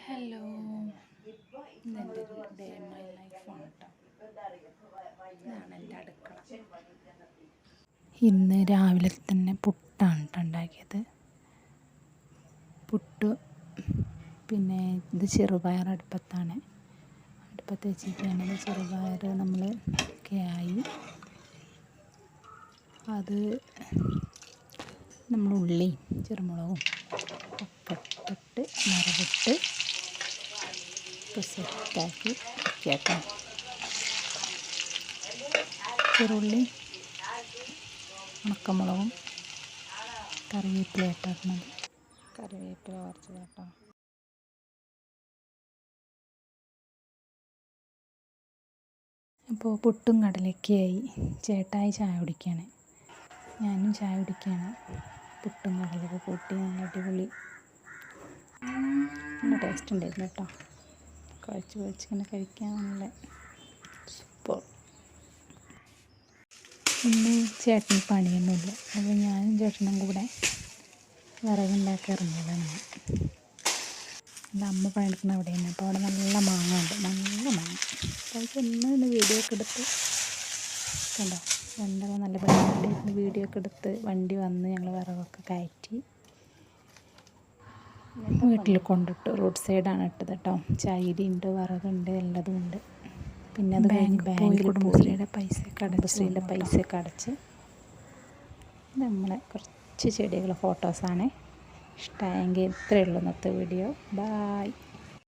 Hello, ഇന്നെൻ്റെ ഒരു day my ലൈഫാണ് കേട്ടോ. ഇതാണ് എൻ്റെ അടുക്കള. ഇന്ന് രാവിലെ തന്നെ പുട്ടാണ് കേട്ടോ ഉണ്ടാക്കിയത്. പുട്ട് പിന്നെ ഇത് ചെറുപയർ അടുപ്പത്ത് വെച്ചിരിക്കുകയാണ്. ചെറുപയർ നമ്മൾ ആയി അത് നമ്മൾ ഉള്ളിയും ചെറുമുളകും ഒക്കെ ഇട്ടിട്ട് മറവിട്ട് സെറ്റാക്കി വയ്ക്കാം. ചെറുള്ളി ഉണക്കമുളകും കറിവേപ്പില ഇട്ടിരുന്നത്. കറിവേപ്പില കുറച്ച് കേട്ടോ. അപ്പോൾ പുട്ടും കടലയൊക്കെയായി. ചേട്ടായി ചായ കുടിക്കുകയാണ്, ഞാനും ചായ കുടിക്കുകയാണ്. പുട്ടും കടലൊക്കെ കൂട്ടി നല്ല അടിപൊളി, നല്ല ടേസ്റ്റ് ഉണ്ടായിരുന്നു കേട്ടോ. കുഴച്ചിങ്ങനെ കഴിക്കാൻ നല്ല സൂപ്പർ. ഇന്ന് ചേട്ടന് പണിയൊന്നുമില്ല, അപ്പോൾ ഞാനും ചേട്ടനും കൂടെ വിറകുണ്ടാക്കി ഇറങ്ങിയതാണ്. എൻ്റെ അമ്മ പണിയെടുക്കുന്ന അവിടെയാണ്. അപ്പോൾ അവിടെ നല്ല മാങ്ങ ഉണ്ട്, നല്ല മാങ്ങ. അപ്പോൾ ഇന്ന് വീഡിയോ ഒക്കെ എടുത്ത് കണ്ടോ, രണ്ടാളും നല്ല പരിപാടി വീഡിയോ ഒക്കെ എടുത്ത് വണ്ടി വന്ന് ഞങ്ങൾ വിറകൊക്കെ കയറ്റി വീട്ടിൽ കൊണ്ടിട്ട്. റോഡ് സൈഡാണ് ഇട്ടത് കേട്ടോ. ചകിരിയുണ്ട്, വിറകുണ്ട്, എല്ലാതും ഉണ്ട്. പിന്നെ അത് കഴിഞ്ഞ് ബാങ്കിൽ കുടുംബശ്രീയുടെ പൈസയൊക്കെ അടച്ച് നമ്മളെ കുറച്ച് ചെടികൾ ഫോട്ടോസാണ്. ഇഷ്ടമായെങ്കിൽ ഇത്രയേ ഉള്ളൂ ഇന്നത്തെ വീഡിയോ. ബായ്.